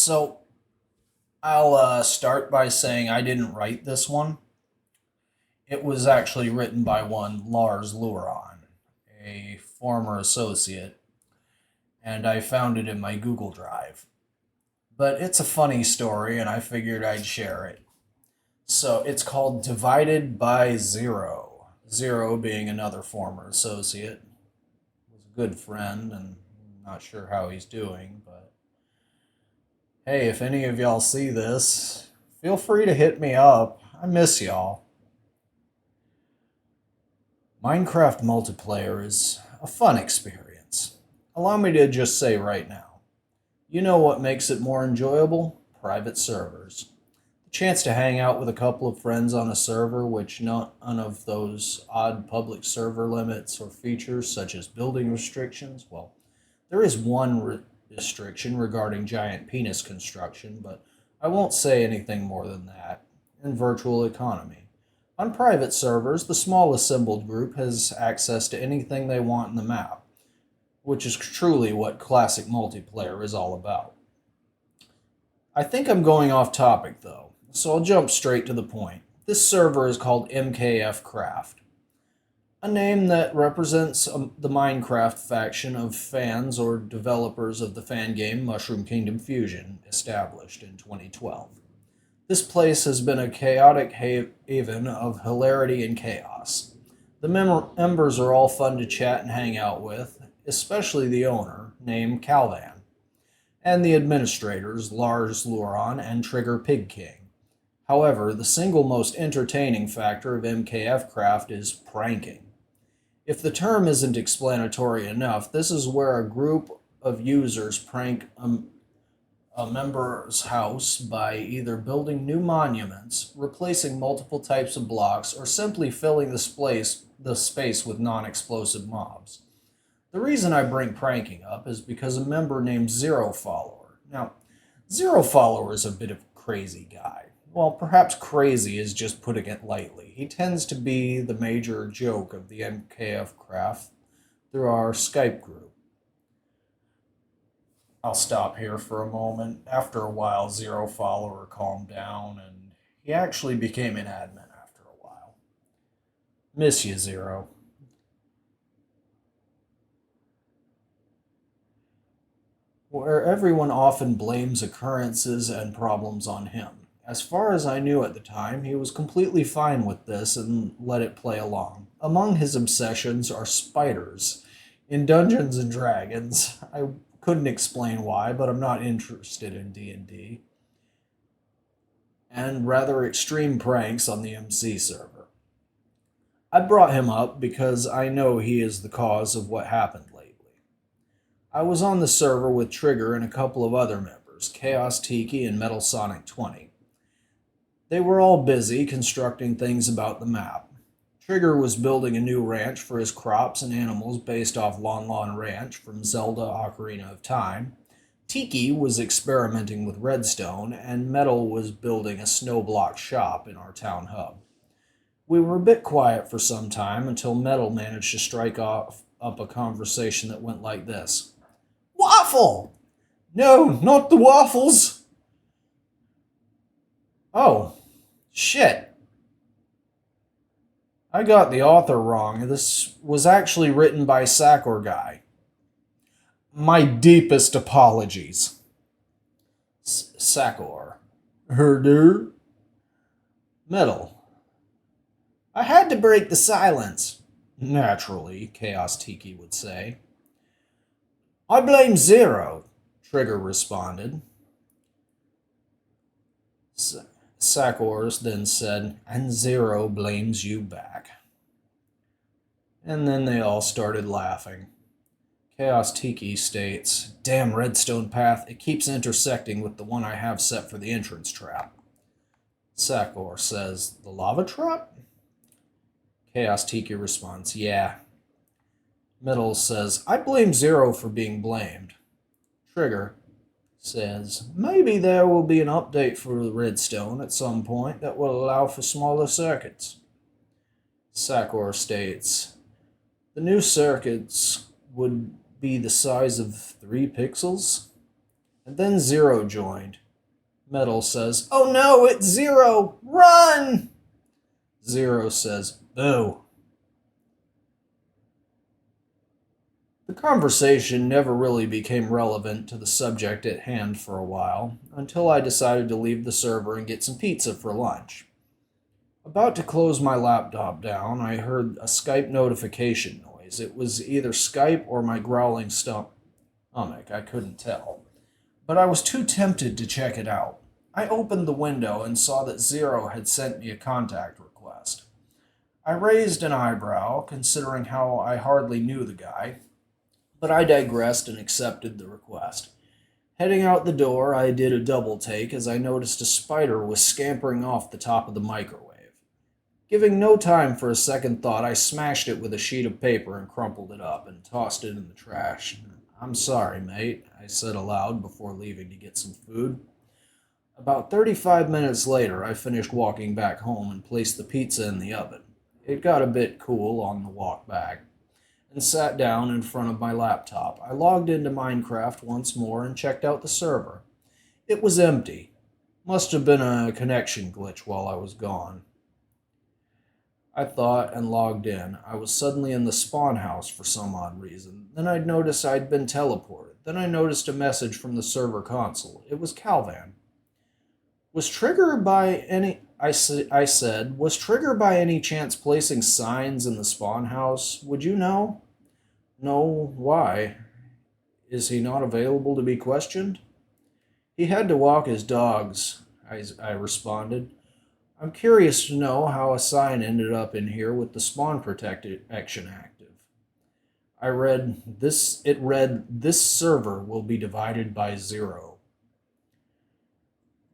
So I'll start by saying I didn't write this one. It was actually written by one Lars Luron, a former associate, and I found it in my Google Drive. But it's a funny story, and I figured I'd share it. So it's called Divided by Zero. Zero being another former associate, was a good friend, and I'm not sure how he's doing, but hey, if any of y'all see this, feel free to hit me up. I miss y'all. Minecraft multiplayer is a fun experience. Allow me to just say right now, you know what makes it more enjoyable? Private servers. The chance to hang out with a couple of friends on a server, which none of those odd public server limits or features, such as building restrictions, well, there is one restriction regarding giant penis construction, but I won't say anything more than that. In virtual economy. On private servers, the small assembled group has access to anything they want in the map, which is truly what classic multiplayer is all about. I think I'm going off topic though, so I'll jump straight to the point. This server is called MKF Craft, a name that represents the Minecraft faction of fans or developers of the fan game Mushroom Kingdom Fusion, established in 2012. This place has been a chaotic haven of hilarity and chaos. The members are all fun to chat and hang out with, especially the owner, named Calvan, and the administrators, Lars Luron and Trigger Pig King. However, the single most entertaining factor of MKF Craft is pranking. If the term isn't explanatory enough, this is where a group of users prank a member's house by either building new monuments, replacing multiple types of blocks, or simply filling the space with non explosive mobs. The reason I bring pranking up is because a member named Zero Follower. Now, Zero Follower is a bit of a crazy guy. Well, perhaps crazy is just putting it lightly. He tends to be the major joke of the MKF craft through our Skype group. I'll stop here for a moment. After a while, Zero Follower calmed down and he actually became an admin after a while. Miss you, Zero. Where everyone often blames occurrences and problems on him. As far as I knew at the time, he was completely fine with this and let it play along. Among his obsessions are spiders. In Dungeons and Dragons, I couldn't explain why, but I'm not interested in D&D, and rather extreme pranks on the MC server. I brought him up because I know he is the cause of what happened lately. I was on the server with Trigger and a couple of other members, Chaos Tiki and Metal Sonic 20. They were all busy constructing things about the map. Trigger was building a new ranch for his crops and animals based off Lon Lon Ranch from Zelda Ocarina of Time. Tiki was experimenting with redstone, and Metal was building a snowblock shop in our town hub. We were a bit quiet for some time until Metal managed to strike off up a conversation that went like this. Waffle! No, not the waffles! Oh, shit. I got the author wrong. This was actually written by Sakor Guy. My deepest apologies. Sakor. Herder? Metal. I had to break the silence. Naturally, Chaos Tiki would say. I blame Zero, Trigger responded. Sakor then said, and Zero blames you back. And then they all started laughing. Chaos Tiki states, damn redstone path, it keeps intersecting with the one I have set for the entrance trap. Sakor says, the lava trap? Chaos Tiki responds, yeah. Metal says, I blame Zero for being blamed. Trigger says, maybe there will be an update for the redstone at some point that will allow for smaller circuits. Sakor states, the new circuits would be the size of 3 pixels. And then Zero joined. Metal says, "Oh no, it's Zero! Run!" Zero says, "Boo." The conversation never really became relevant to the subject at hand for a while, until I decided to leave the server and get some pizza for lunch. About to close my laptop down, I heard a Skype notification noise. It was either Skype or my growling stomach. I couldn't tell. But I was too tempted to check it out. I opened the window and saw that Zero had sent me a contact request. I raised an eyebrow, considering how I hardly knew the guy, but I digressed and accepted the request. Heading out the door, I did a double take as I noticed a spider was scampering off the top of the microwave. Giving no time for a second thought, I smashed it with a sheet of paper and crumpled it up and tossed it in the trash. "I'm sorry, mate," I said aloud before leaving to get some food. About 35 minutes later, I finished walking back home and placed the pizza in the oven. It got a bit cool on the walk back, and sat down in front of my laptop. I logged into Minecraft once more and checked out the server. It was empty. Must have been a connection glitch while I was gone, I thought, and logged in. I was suddenly in the spawn house for some odd reason. Then I'd noticed I'd been teleported. Then I noticed a message from the server console. It was Calvan. Was Trigger by any... I said, "Was Trigger by any chance placing signs in the spawn house? Would you know?" "No, why? Is he not available to be questioned?" "He had to walk his dogs," I responded. "I'm curious to know how a sign ended up in here with the spawn protection active." It read, "This server will be divided by zero."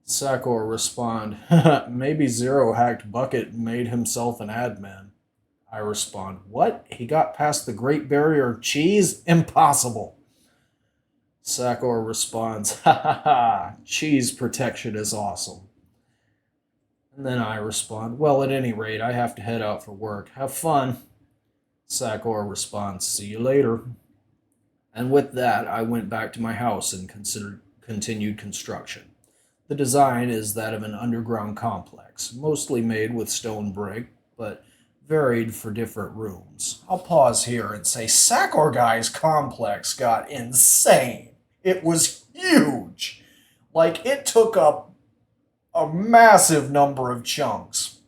Sakor respond, "Maybe Zero hacked Bucket and made himself an admin." I respond, "What? He got past the Great Barrier of Cheese? Impossible." Sakor responds, "Ha ha ha, cheese protection is awesome." And then I respond, "Well, at any rate, I have to head out for work. Have fun." Sakor responds, "See you later." And with that, I went back to my house and continued construction. The design is that of an underground complex, mostly made with stone brick, but varied for different rooms. I'll pause here and say Sakor Guy's complex got insane. It was huge. Like, it took up a massive number of chunks.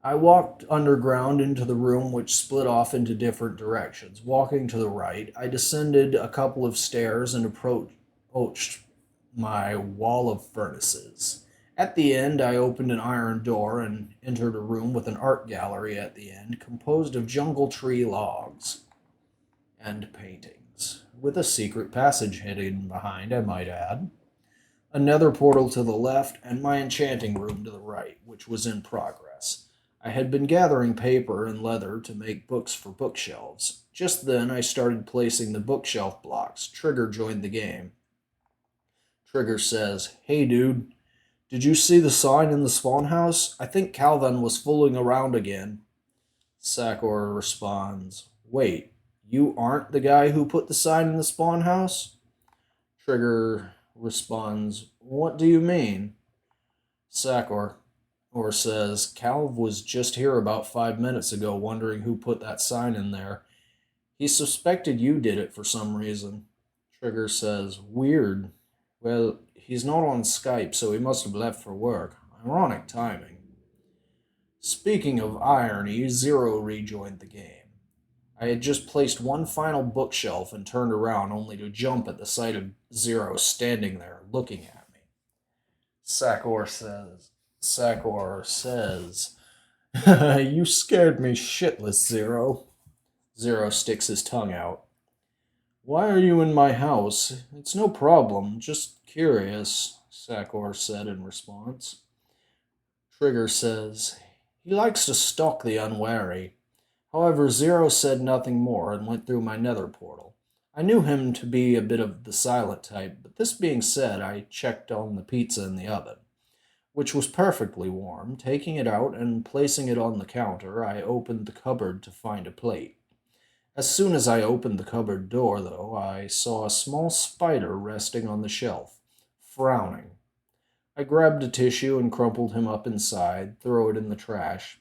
I walked underground into the room, which split off into different directions. Walking to the right, I descended a couple of stairs and approached my wall of furnaces. At the end, I opened an iron door and entered a room with an art gallery at the end, composed of jungle tree logs and paintings, with a secret passage hidden behind, I might add. Another portal to the left, and my enchanting room to the right, which was in progress. I had been gathering paper and leather to make books for bookshelves. Just then, I started placing the bookshelf blocks. Trigger joined the game. Trigger says, "Hey dude, did you see the sign in the spawn house? I think Calvin was fooling around again." Sakor responds, "Wait, you aren't the guy who put the sign in the spawn house?" Trigger responds, "What do you mean?" Sakor says, "Calv was just here about 5 minutes ago wondering who put that sign in there. He suspected you did it for some reason." Trigger says, "Weird. Well, he's not on Skype, so he must have left for work. Ironic timing." Speaking of irony, Zero rejoined the game. I had just placed one final bookshelf and turned around only to jump at the sight of Zero standing there looking at me. Sakor says, "You scared me shitless, Zero." Zero sticks his tongue out. "Why are you in my house? It's no problem, just curious," Sakor said in response. Trigger says, "He likes to stalk the unwary." However, Zero said nothing more and went through my nether portal. I knew him to be a bit of the silent type, but this being said, I checked on the pizza in the oven, which was perfectly warm. Taking it out and placing it on the counter, I opened the cupboard to find a plate. As soon as I opened the cupboard door, though, I saw a small spider resting on the shelf, frowning. I grabbed a tissue and crumpled him up inside, throw it in the trash.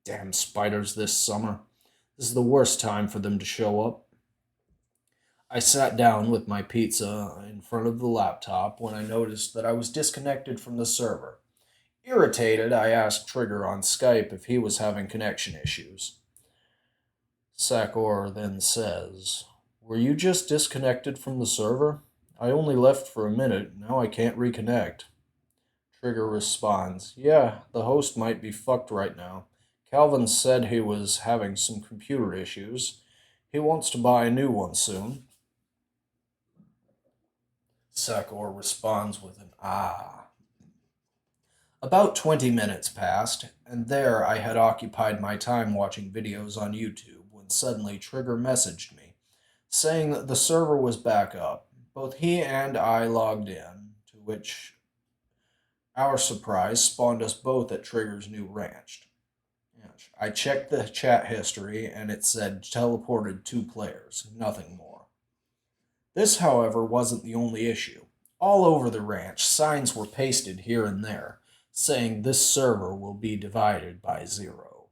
Damn spiders this summer. This is the worst time for them to show up. I sat down with my pizza in front of the laptop when I noticed that I was disconnected from the server. Irritated, I asked Trigger on Skype if he was having connection issues. Sakor then says, "Were you just disconnected from the server? I only left for a minute, now I can't reconnect." Trigger responds, "Yeah, the host might be fucked right now. Calvin said he was having some computer issues. He wants to buy a new one soon." Sakor responds with an ah. About 20 minutes passed, and there I had occupied my time watching videos on YouTube when suddenly Trigger messaged me, saying that the server was back up. Both he and I logged in, to which our surprise spawned us both at Trigger's new ranch. I checked the chat history and it said teleported 2 players, nothing more. This, however, wasn't the only issue. All over the ranch, signs were pasted here and there, saying this server will be divided by 0.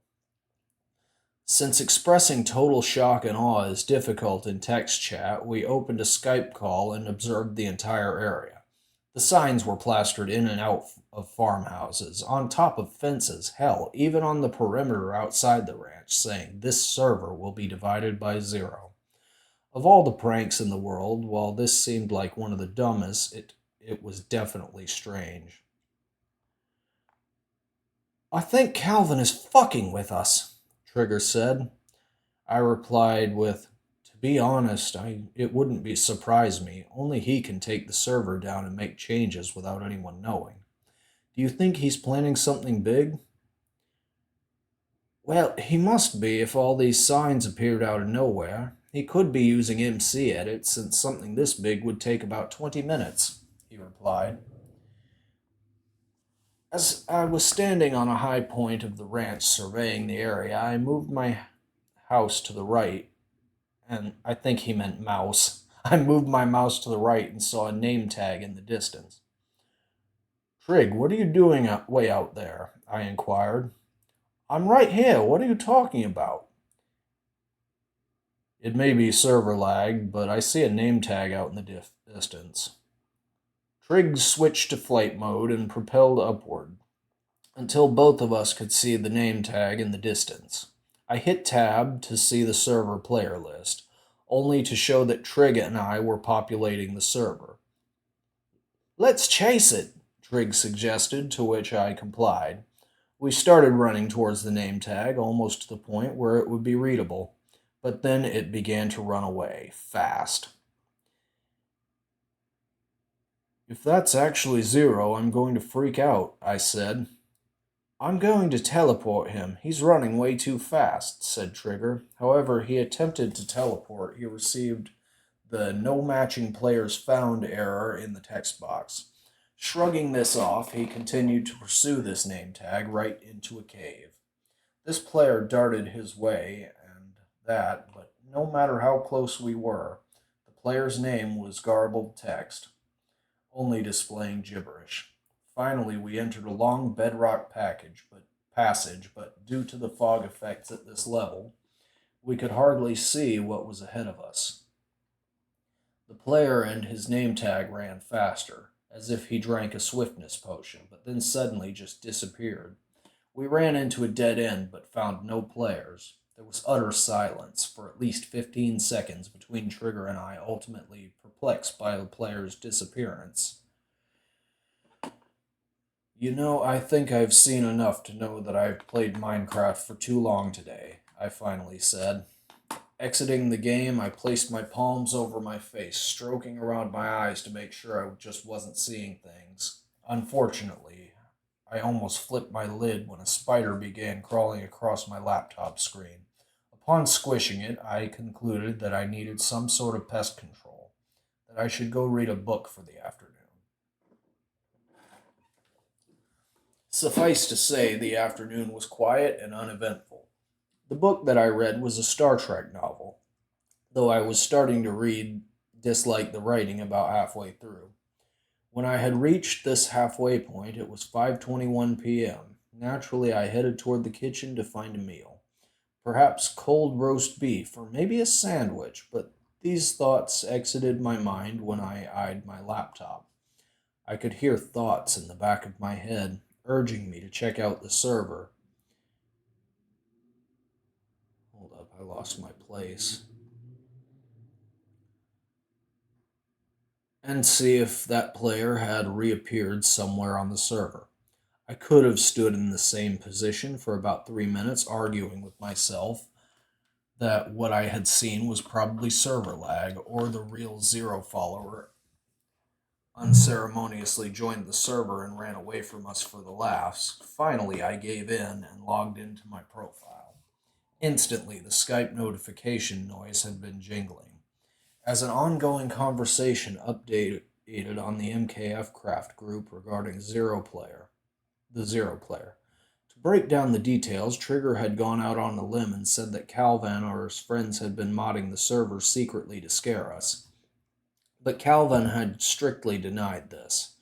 Since expressing total shock and awe is difficult in text chat, we opened a Skype call and observed the entire area. The signs were plastered in and out of farmhouses, on top of fences, hell, even on the perimeter outside the ranch, saying this server will be divided by 0. Of all the pranks in the world, while this seemed like one of the dumbest, it was definitely strange. "I think Calvin is fucking with us," Trigger said. I replied with, "To be honest, it wouldn't surprise me. Only he can take the server down and make changes without anyone knowing. Do you think he's planning something big?" "Well, he must be if all these signs appeared out of nowhere. He could be using MC Edit since something this big would take about 20 minutes, he replied. As I was standing on a high point of the ranch surveying the area, I moved my house to the right, and I think he meant mouse. I moved my mouse to the right and saw a name tag in the distance. "Trig, what are you doing way out there?" I inquired. "I'm right here. What are you talking about?" "It may be server lag, but I see a name tag out in the distance." Trig switched to flight mode and propelled upward until both of us could see the name tag in the distance. I hit tab to see the server player list, only to show that Trig and I were populating the server. "Let's chase it," Trig suggested, to which I complied. We started running towards the name tag, almost to the point where it would be readable, but then it began to run away, fast. "If that's actually 0, I'm going to freak out," I said. "I'm going to teleport him. He's running way too fast," said Trigger. However, he attempted to teleport. He received the "no matching players found" error in the text box. Shrugging this off, he continued to pursue this name tag right into a cave. This player darted his way, but no matter how close we were, the player's name was garbled text, only displaying gibberish. Finally, we entered a long bedrock passage, but due to the fog effects at this level, we could hardly see what was ahead of us. The player and his name tag ran faster, as if he drank a swiftness potion, but then suddenly just disappeared. We ran into a dead end, but found no players. There was utter silence for at least 15 seconds between Trigger and I, ultimately perplexed by the player's disappearance. I think I've seen enough to know that I've played Minecraft for too long today," I finally said. Exiting the game, I placed my palms over my face, stroking around my eyes to make sure I just wasn't seeing things. Unfortunately, I almost flipped my lid when a spider began crawling across my laptop screen. Upon squishing it, I concluded that I needed some sort of pest control, that I should go read a book for the afternoon. Suffice to say, the afternoon was quiet and uneventful. The book that I read was a Star Trek novel. though I was starting to dislike the writing about halfway through. When I had reached this halfway point, it was 5:21 p.m. Naturally, I headed toward the kitchen to find a meal. Perhaps cold roast beef, or maybe a sandwich, but these thoughts exited my mind when I eyed my laptop. I could hear thoughts in the back of my head urging me to check out the server. Hold up, I lost my place. And see if that player had reappeared somewhere on the server. I could have stood in the same position for about 3 minutes, arguing with myself that what I had seen was probably server lag, or the real Zero follower unceremoniously joined the server and ran away from us for the laughs. Finally, I gave in and logged into my profile. Instantly, the Skype notification noise had been jingling. As an ongoing conversation updated on the MKF Craft group regarding the Zero player. To break down the details, Trigger had gone out on a limb and said that Calvan or his friends had been modding the server secretly to scare us. But Calvin had strictly denied this.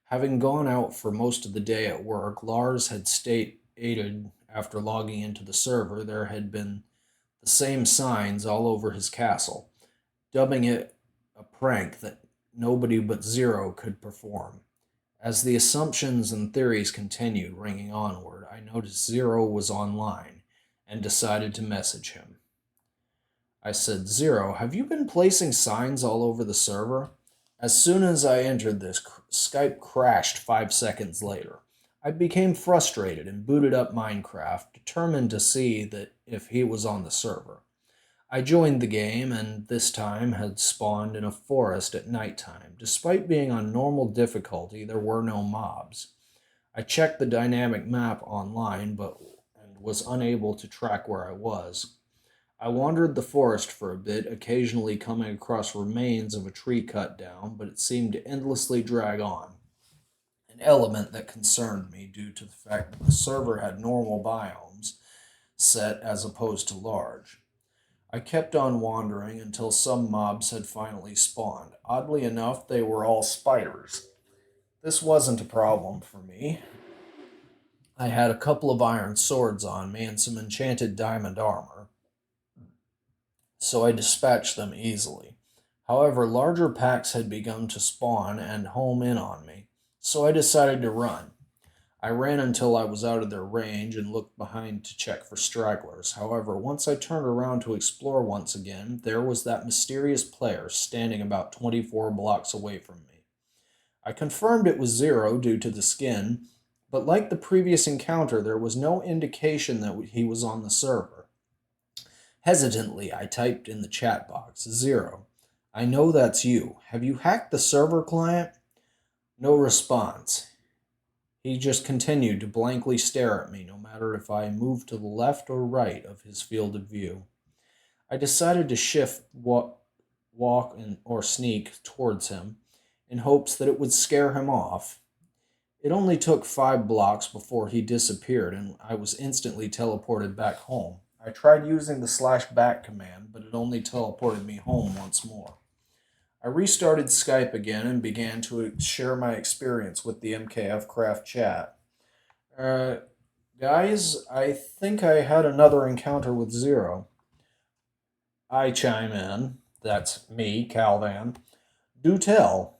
Having gone out for most of the day at work, Lars had stated after logging into the server there had been the same signs all over his castle, dubbing it a prank that nobody but Zero could perform. As the assumptions and theories continued ringing onward, I noticed Zero was online and decided to message him. I said, Zero, have you been placing signs all over the server? As soon as I entered this, Skype crashed 5 seconds later. I became frustrated and booted up Minecraft, determined to see that if he was on the server. I joined the game and this time had spawned in a forest at nighttime. Despite being on normal difficulty, there were no mobs. I checked the dynamic map online and was unable to track where I was. I wandered the forest for a bit, occasionally coming across remains of a tree cut down, but it seemed to endlessly drag on. An element that concerned me due to the fact that the server had normal biomes set as opposed to large. I kept on wandering until some mobs had finally spawned. Oddly enough, they were all spiders. This wasn't a problem for me. I had a couple of iron swords on me and some enchanted diamond armor, so I dispatched them easily. However, larger packs had begun to spawn and home in on me, so I decided to run. I ran until I was out of their range and looked behind to check for stragglers. However, once I turned around to explore once again, there was that mysterious player standing about 24 blocks away from me. I confirmed it was Zero due to the skin, but like the previous encounter, there was no indication that he was on the server. Hesitantly, I typed in the chat box, Zero, I know that's you. Have you hacked the server client? No response. He just continued to blankly stare at me, no matter if I moved to the left or right of his field of view. I decided to or sneak towards him in hopes that it would scare him off. It only took 5 blocks before he disappeared, and I was instantly teleported back home. I tried using the /back command, but it only teleported me home once more. I restarted Skype again and began to share my experience with the MKF Craft chat. Uh, Guys, I think I had another encounter with Zero. I chime in. That's me, Calvan. Do tell.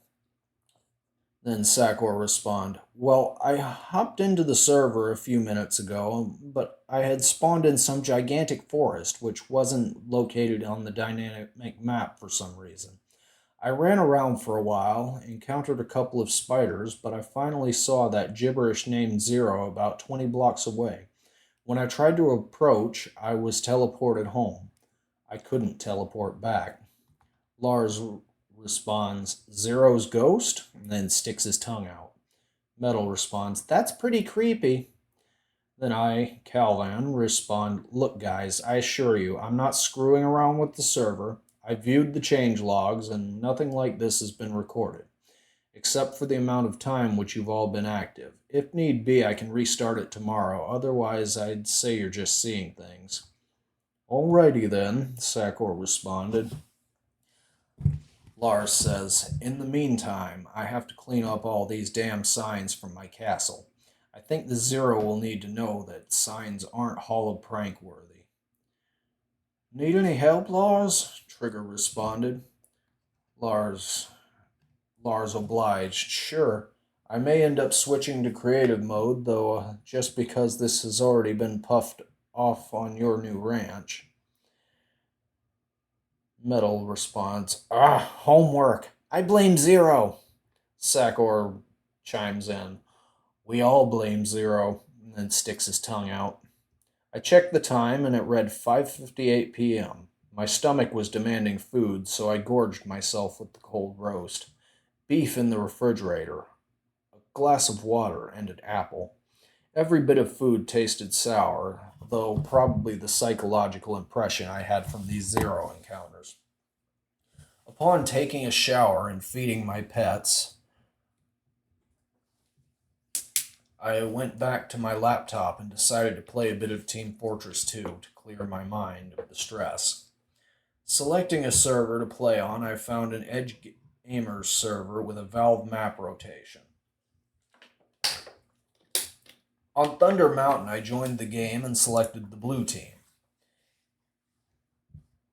Then Sakor respond, Well, I hopped into the server a few minutes ago, but I had spawned in some gigantic forest which wasn't located on the dynamic map for some reason. I ran around for a while, encountered a couple of spiders, but I finally saw that gibberish named Zero about 20 blocks away. When I tried to approach, I was teleported home. I couldn't teleport back. Lars responds, Zero's ghost? And then sticks his tongue out. Metal responds, That's pretty creepy. Then I, Calvan, respond, Look, guys, I assure you, I'm not screwing around with the server. I viewed the change logs, and nothing like this has been recorded, except for the amount of time which you've all been active. If need be, I can restart it tomorrow. Otherwise, I'd say you're just seeing things. Alrighty then, Sakor responded. Lars says, "In the meantime, I have to clean up all these damn signs from my castle. I think the Zero will need to know that signs aren't holoprank worthy." "Need any help, Lars?" Trigger responded. Lars Lars obliged. "Sure. I may end up switching to creative mode, though, just because this has already been puffed off on your new ranch." Metal responds, homework. I blame Zero." Sakor chimes in, "We all blame Zero," and then sticks his tongue out. I checked the time and it read 5:58 p.m. My stomach was demanding food, so I gorged myself with the cold roast. Beef in the refrigerator, a glass of water, and an apple. Every bit of food tasted sour, though probably the psychological impression I had from these Zero encounters. Upon taking a shower and feeding my pets, I went back to my laptop and decided to play a bit of Team Fortress 2 to clear my mind of the stress. Selecting a server to play on, I found an Edge Gamers server with a Valve map rotation. On Thunder Mountain, I joined the game and selected the blue team.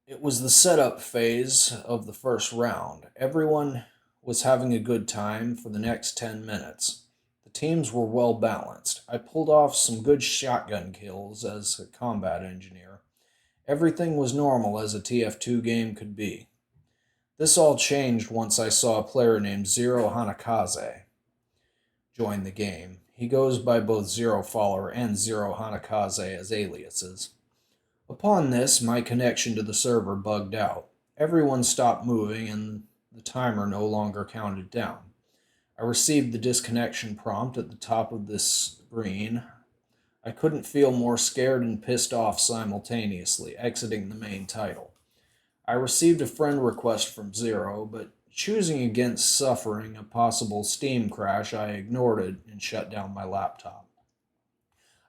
It was the setup phase of the first round. Everyone was having a good time for the next 10 minutes. The teams were well balanced. I pulled off some good shotgun kills as a combat engineer. Everything was normal as a TF2 game could be. This all changed once I saw a player named Zero Hanakaze join the game. He goes by both Zero Faller and Zero Hanakaze as aliases. Upon this, my connection to the server bugged out. Everyone stopped moving and the timer no longer counted down. I received the disconnection prompt at the top of this screen. I couldn't feel more scared and pissed off simultaneously, exiting the main title. I received a friend request from Zero, but choosing against suffering a possible Steam crash, I ignored it and shut down my laptop.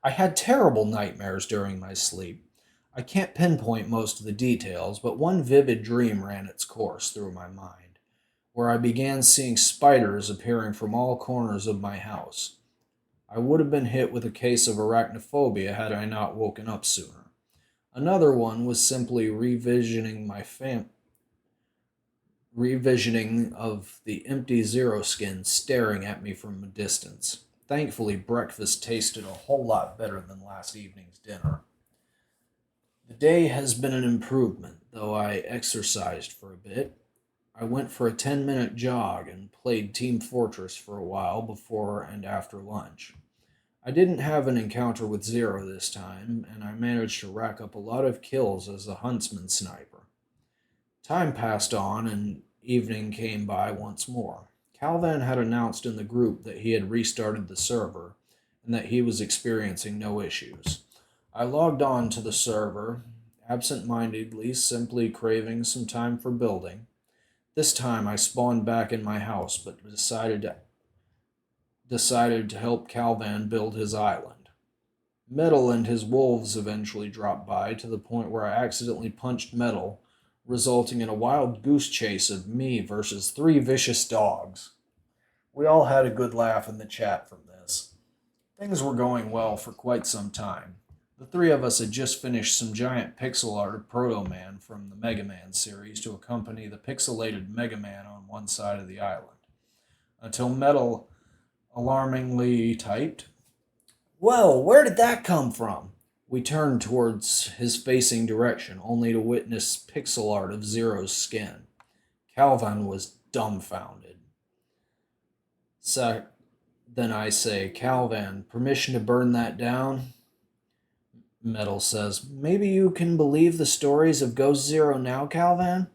I had terrible nightmares during my sleep. I can't pinpoint most of the details, but one vivid dream ran its course through my mind, where I began seeing spiders appearing from all corners of my house. I would have been hit with a case of arachnophobia had I not woken up sooner. Another one was simply revisioning of the empty Zero skin staring at me from a distance. Thankfully, breakfast tasted a whole lot better than last evening's dinner. The day has been an improvement, though I exercised for a bit. I went for a 10-minute jog and played Team Fortress for a while before and after lunch. I didn't have an encounter with Zero this time, and I managed to rack up a lot of kills as a huntsman sniper. Time passed on, and evening came by once more. Calvan had announced in the group that he had restarted the server and that he was experiencing no issues. I logged on to the server, absent mindedly, simply craving some time for building. This time I spawned back in my house, but decided to help Calvan build his island. Metal and his wolves eventually dropped by to the point where I accidentally punched Metal, resulting in a wild goose chase of me versus three vicious dogs. We all had a good laugh in the chat from this. Things were going well for quite some time. The three of us had just finished some giant pixel art of Proto Man from the Mega Man series to accompany the pixelated Mega Man on one side of the island. Until Metal alarmingly typed, "Well, where did that come from?" We turned towards his facing direction, only to witness pixel art of Zero's skin. Calvin was dumbfounded. Then I say, "Calvin, permission to burn that down?" Metal says, "Maybe you can believe the stories of Ghost Zero now, Calvin?"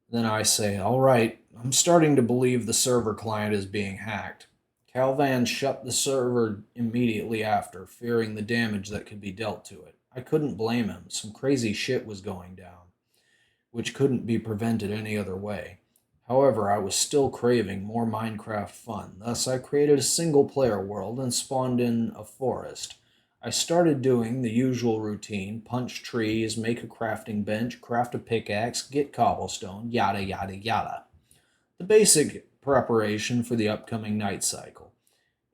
Then I say, "All right, I'm starting to believe the server client is being hacked." Calvan shut the server immediately after, fearing the damage that could be dealt to it. I couldn't blame him. Some crazy shit was going down, which couldn't be prevented any other way. However, I was still craving more Minecraft fun, thus I created a single-player world and spawned in a forest. I started doing the usual routine: punch trees, make a crafting bench, craft a pickaxe, get cobblestone, yada yada yada. The basic preparation for the upcoming night cycle.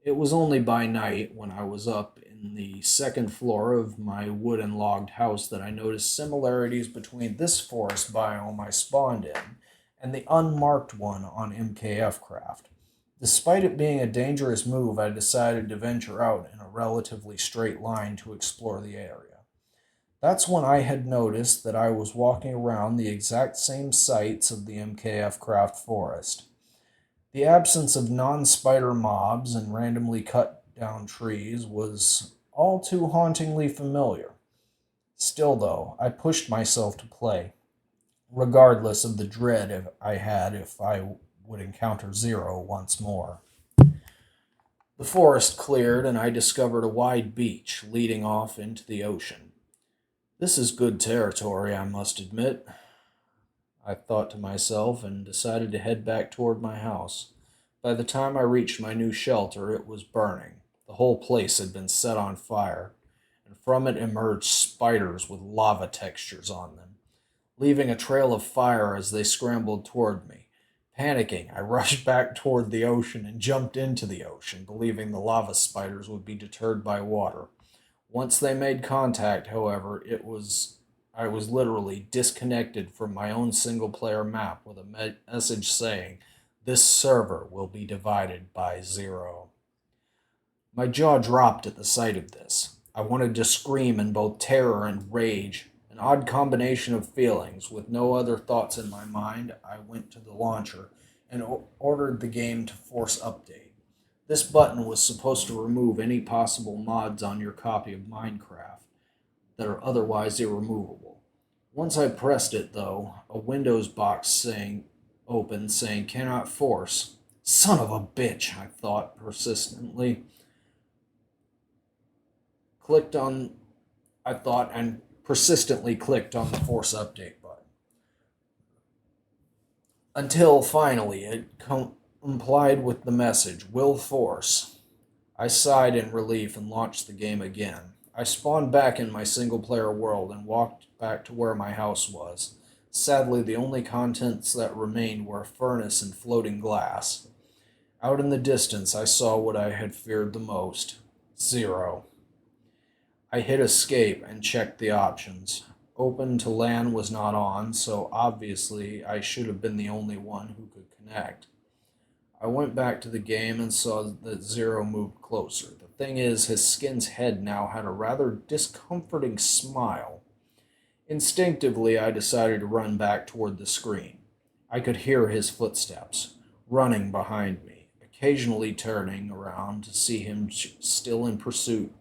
It was only by night, when I was up in the second floor of my wooden logged house, that I noticed similarities between this forest biome I spawned in and the unmarked one on MKF Craft. Despite it being a dangerous move, I decided to venture out in a relatively straight line to explore the area. That's when I had noticed that I was walking around the exact same sites of the MKF Craft forest. The absence of non spider mobs and randomly cut down trees was all too hauntingly familiar. Still, though, I pushed myself to play, regardless of the dread I had if I would encounter Zero once more. The forest cleared, and I discovered a wide beach leading off into the ocean. This is good territory, I must admit, I thought to myself, and decided to head back toward my house. By the time I reached my new shelter, it was burning. The whole place had been set on fire, and from it emerged spiders with lava textures on them, leaving a trail of fire as they scrambled toward me. Panicking, I rushed back toward the ocean and jumped into the ocean, believing the lava spiders would be deterred by water. Once they made contact, however, it was I was literally disconnected from my own single player map with a message saying, "This server will be divided by zero." My jaw dropped at the sight of this. I wanted to scream in both terror and rage, an odd combination of feelings. With no other thoughts in my mind, I went to the launcher and ordered the game to force update. This button was supposed to remove any possible mods on your copy of Minecraft that are otherwise irremovable. Once I pressed it, though, a Windows box saying cannot force. Son of a bitch, I thought persistently. Clicked on I thought and persistently clicked on the force update button. Until finally it complied with the message, will force. I sighed in relief and launched the game again. I spawned back in my single player world and walked back to where my house was. Sadly, the only contents that remained were a furnace and floating glass. Out in the distance, I saw what I had feared the most: Zero. I hit escape and checked the options. Open to LAN was not on, so obviously I should have been the only one who could connect. I went back to the game and saw that Zero moved closer. The thing is, his skin's head now had a rather discomforting smile. Instinctively, I decided to run back toward the screen. I could hear his footsteps, running behind me, occasionally turning around to see him still in pursuit.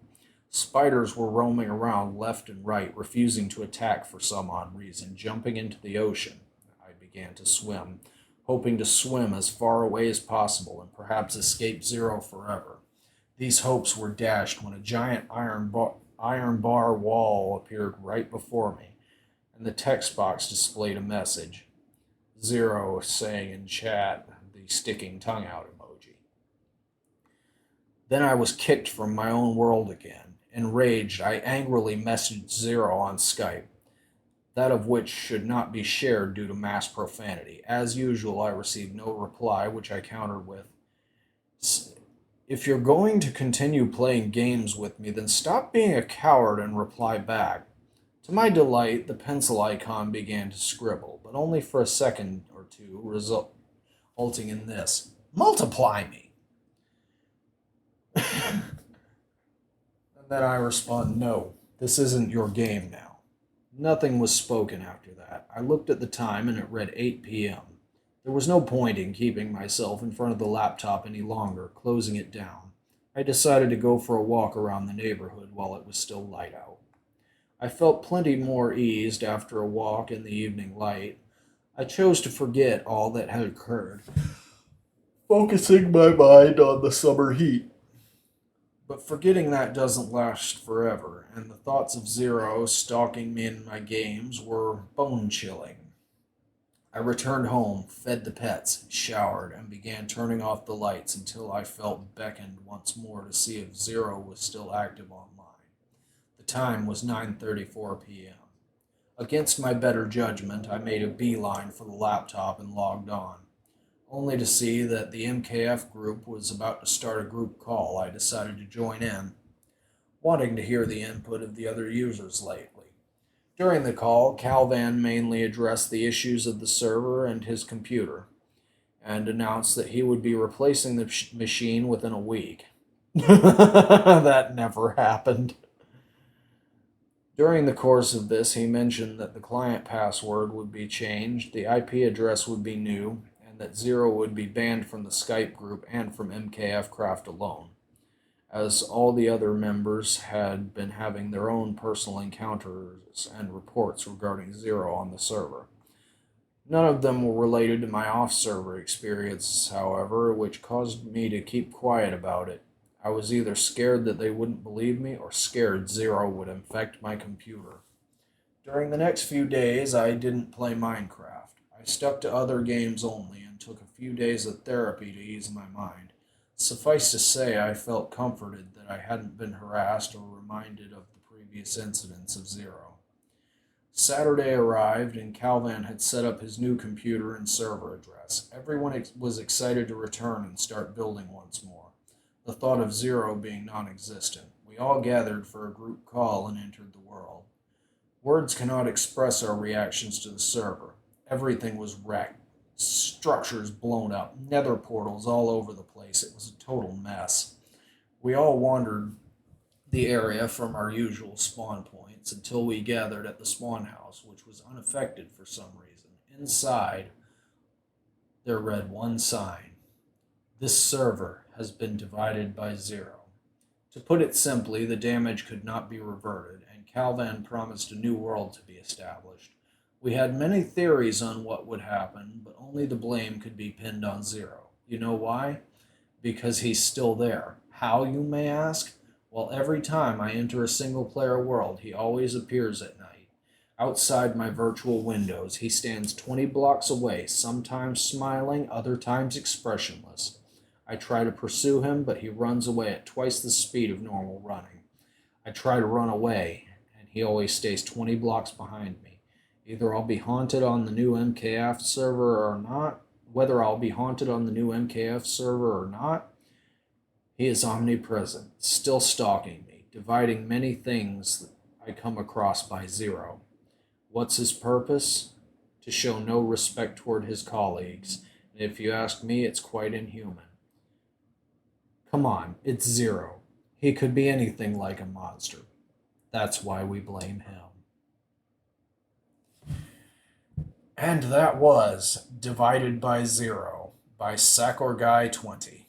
Spiders were roaming around left and right, refusing to attack for some odd reason. Jumping into the ocean, I began to swim, hoping to swim as far away as possible and perhaps escape Zero forever. These hopes were dashed when a giant iron bar wall appeared right before me, and the text box displayed a message. Zero saying in chat, the sticking tongue out emoji. Then I was kicked from my own world again. Enraged, I angrily messaged Zero on Skype, that of which should not be shared due to mass profanity. As usual, I received no reply, which I countered with, "If you're going to continue playing games with me, then stop being a coward and reply back." To my delight, the pencil icon began to scribble, but only for a second or two, resulting in this: "Multiply me." And then I respond, "No, this isn't your game now." Nothing was spoken after that. I looked at the time and it read 8 p.m. There was no point in keeping myself in front of the laptop any longer. Closing it down, I decided to go for a walk around the neighborhood while it was still light out. I felt plenty more eased after a walk in the evening light. I chose to forget all that had occurred, focusing my mind on the summer heat. But forgetting that doesn't last forever, and the thoughts of Zero stalking me in my games were bone chilling. I returned home, fed the pets, showered, and began turning off the lights until I felt beckoned once more to see if Zero was still active online. time was 9:34 p.m. Against my better judgment, I made a beeline for the laptop and logged on, only to see that the MKF group was about to start a group call. I decided to join in, wanting to hear the input of the other users lately. During the call, Calvan mainly addressed the issues of the server and his computer, and announced that he would be replacing the machine within a week. That never happened. During the course of this, he mentioned that the client password would be changed, the IP address would be new, and that Zero would be banned from the Skype group and from MKF Craft alone, as all the other members had been having their own personal encounters and reports regarding Zero on the server. None of them were related to my off-server experiences, however, which caused me to keep quiet about it. I was either scared that they wouldn't believe me or scared Zero would infect my computer. During the next few days, I didn't play Minecraft. I stuck to other games only and took a few days of therapy to ease my mind. Suffice to say, I felt comforted that I hadn't been harassed or reminded of the previous incidents of Zero. Saturday arrived, and Calvan had set up his new computer and server address. Everyone was excited to return and start building once more, the thought of Zero being non-existent. We all gathered for a group call and entered the world. Words cannot express our reactions to the server. Everything was wrecked, structures blown up, nether portals all over the place. It was a total mess. We all wandered the area from our usual spawn points until we gathered at the spawn house, which was unaffected for some reason. Inside, there read one sign: "This server has been divided by Zero." To put it simply, the damage could not be reverted, and Calvan promised a new world to be established. We had many theories on what would happen, but only the blame could be pinned on Zero. You know why? Because he's still there. How, you may ask? Well, every time I enter a single-player world, he always appears at night. Outside my virtual windows, he stands 20 blocks away, sometimes smiling, other times expressionless. I try to pursue him, but he runs away at twice the speed of normal running. I try to run away, and he always stays 20 blocks behind me. Either I'll be haunted on the new MKF server or not. Whether I'll be haunted on the new MKF server or not, he is omnipresent, still stalking me, dividing many things that I come across by Zero. What's his purpose? To show no respect toward his colleagues, and if you ask me, it's quite inhuman. Come on, it's Zero. He could be anything like a monster. That's why we blame him. And that was Divided by Zero by Sakorguy20.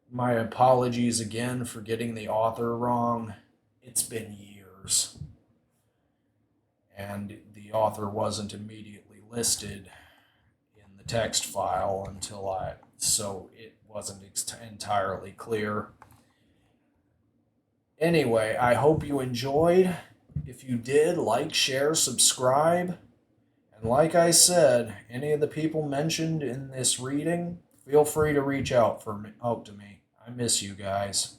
My apologies again for getting the author wrong. It's been years. And the author wasn't immediately listed in the text file so it wasn't entirely clear. Anyway, I hope you enjoyed. If you did, like, share, subscribe. And like I said, any of the people mentioned in this reading, feel free to reach out to me. I miss you guys.